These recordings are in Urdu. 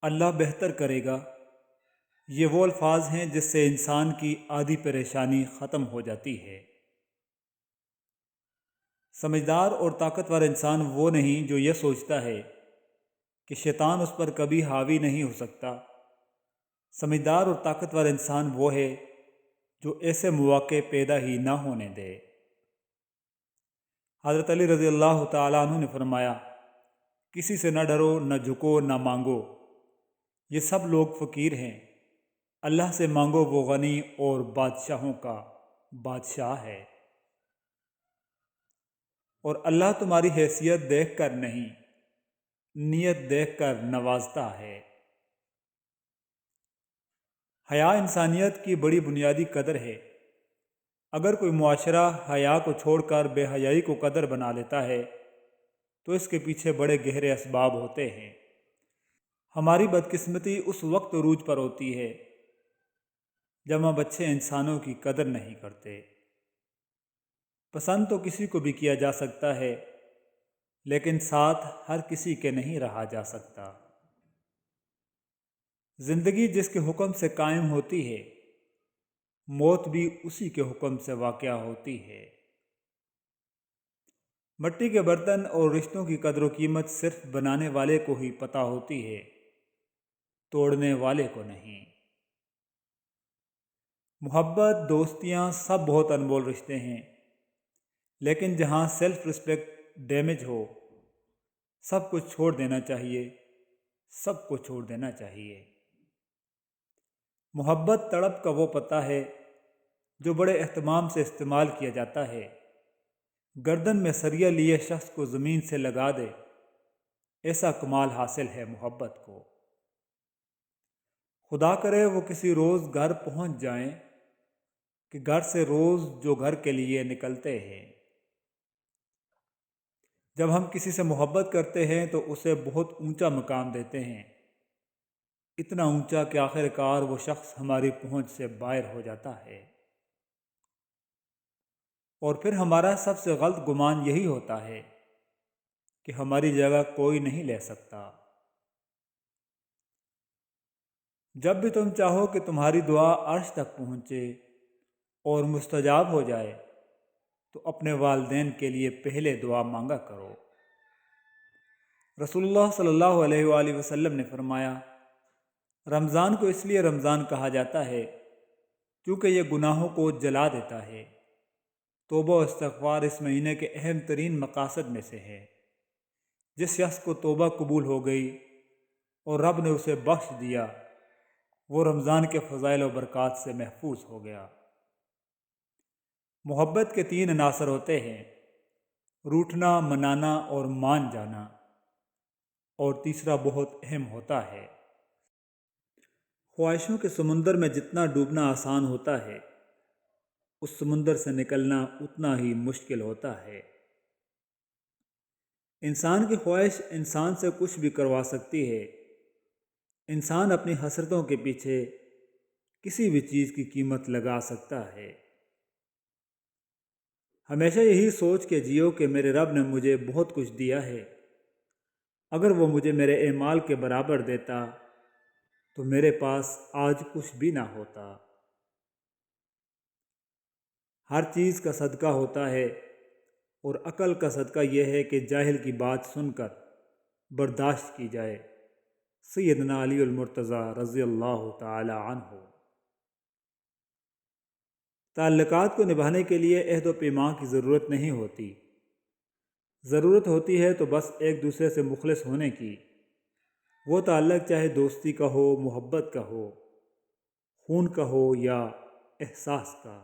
اللہ بہتر کرے گا، یہ وہ الفاظ ہیں جس سے انسان کی آدھی پریشانی ختم ہو جاتی ہے۔ سمجھدار اور طاقتور انسان وہ نہیں جو یہ سوچتا ہے کہ شیطان اس پر کبھی حاوی نہیں ہو سکتا۔ سمجھدار اور طاقتور انسان وہ ہے جو ایسے مواقع پیدا ہی نہ ہونے دے۔ حضرت علی رضی اللہ تعالیٰ عنہ نے فرمایا، کسی سے نہ ڈرو، نہ جھکو، نہ مانگو، یہ سب لوگ فقیر ہیں، اللہ سے مانگو، وہ غنی اور بادشاہوں کا بادشاہ ہے۔ اور اللہ تمہاری حیثیت دیکھ کر نہیں، نیت دیکھ کر نوازتا ہے۔ حیا انسانیت کی بڑی بنیادی قدر ہے۔ اگر کوئی معاشرہ حیا کو چھوڑ کر بے حیائی کو قدر بنا لیتا ہے تو اس کے پیچھے بڑے گہرے اسباب ہوتے ہیں۔ ہماری بدقسمتی اس وقت عروج پر ہوتی ہے جب ہم اچھے انسانوں کی قدر نہیں کرتے۔ پسند تو کسی کو بھی کیا جا سکتا ہے، لیکن ساتھ ہر کسی کے نہیں رہا جا سکتا۔ زندگی جس کے حکم سے قائم ہوتی ہے، موت بھی اسی کے حکم سے واقع ہوتی ہے۔ مٹی کے برتن اور رشتوں کی قدر و قیمت صرف بنانے والے کو ہی پتہ ہوتی ہے، توڑنے والے کو نہیں۔ محبت، دوستیاں سب بہت انمول رشتے ہیں، لیکن جہاں سیلف رسپیکٹ ڈیمیج ہو، سب کچھ چھوڑ دینا چاہیے، سب کو چھوڑ دینا چاہیے۔ محبت تڑپ کا وہ پتہ ہے جو بڑے اہتمام سے استعمال کیا جاتا ہے۔ گردن میں سریا لیے شخص کو زمین سے لگا دے، ایسا کمال حاصل ہے محبت کو۔ خدا کرے وہ کسی روز گھر پہنچ جائیں کہ گھر سے روز جو گھر کے لیے نکلتے ہیں۔ جب ہم کسی سے محبت کرتے ہیں تو اسے بہت اونچا مقام دیتے ہیں، اتنا اونچا کہ آخر کار وہ شخص ہماری پہنچ سے باہر ہو جاتا ہے۔ اور پھر ہمارا سب سے غلط گمان یہی ہوتا ہے کہ ہماری جگہ کوئی نہیں لے سکتا۔ جب بھی تم چاہو کہ تمہاری دعا عرش تک پہنچے اور مستجاب ہو جائے تو اپنے والدین کے لیے پہلے دعا مانگا کرو۔ رسول اللہ صلی اللہ علیہ وآلہ وسلم نے فرمایا، رمضان کو اس لیے رمضان کہا جاتا ہے کیونکہ یہ گناہوں کو جلا دیتا ہے۔ توبہ و استغفار اس مہینے کے اہم ترین مقاصد میں سے ہے۔ جس شخص کو توبہ قبول ہو گئی اور رب نے اسے بخش دیا، وہ رمضان کے فضائل و برکات سے محفوظ ہو گیا۔ محبت کے 3 عناصر ہوتے ہیں: روٹھنا، منانا اور مان جانا، اور تیسرا بہت اہم ہوتا ہے۔ خواہشوں کے سمندر میں جتنا ڈوبنا آسان ہوتا ہے، اس سمندر سے نکلنا اتنا ہی مشکل ہوتا ہے۔ انسان کی خواہش انسان سے کچھ بھی کروا سکتی ہے۔ انسان اپنی حسرتوں کے پیچھے کسی بھی چیز کی قیمت لگا سکتا ہے۔ ہمیشہ یہی سوچ کے جیو کہ میرے رب نے مجھے بہت کچھ دیا ہے، اگر وہ مجھے میرے اعمال کے برابر دیتا تو میرے پاس آج کچھ بھی نہ ہوتا۔ ہر چیز کا صدقہ ہوتا ہے، اور عقل کا صدقہ یہ ہے کہ جاہل کی بات سن کر برداشت کی جائے۔ سیدنا علی المرتضیٰ رضی اللہ تعالی عنہ۔ تعلقات کو نبھانے کے لیے عہد و پیمان کی ضرورت نہیں ہوتی، ضرورت ہوتی ہے تو بس ایک دوسرے سے مخلص ہونے کی۔ وہ تعلق چاہے دوستی کا ہو، محبت کا ہو، خون کا ہو یا احساس کا۔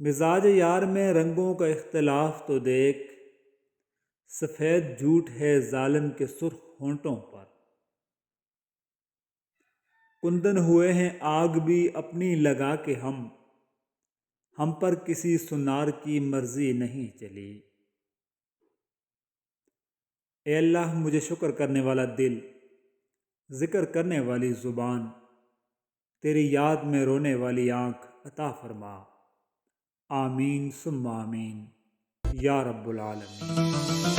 مزاج یار میں رنگوں کا اختلاف تو دیکھ، سفید جھوٹ ہے ظالم کے سرخ ہونٹوں پر۔ کندن ہوئے ہیں آگ بھی اپنی لگا کے ہم پر کسی سنار کی مرضی نہیں چلی۔ اے اللہ مجھے شکر کرنے والا دل، ذکر کرنے والی زبان، تیری یاد میں رونے والی آنکھ عطا فرما۔ آمین ثم آمین یا رب العالمین۔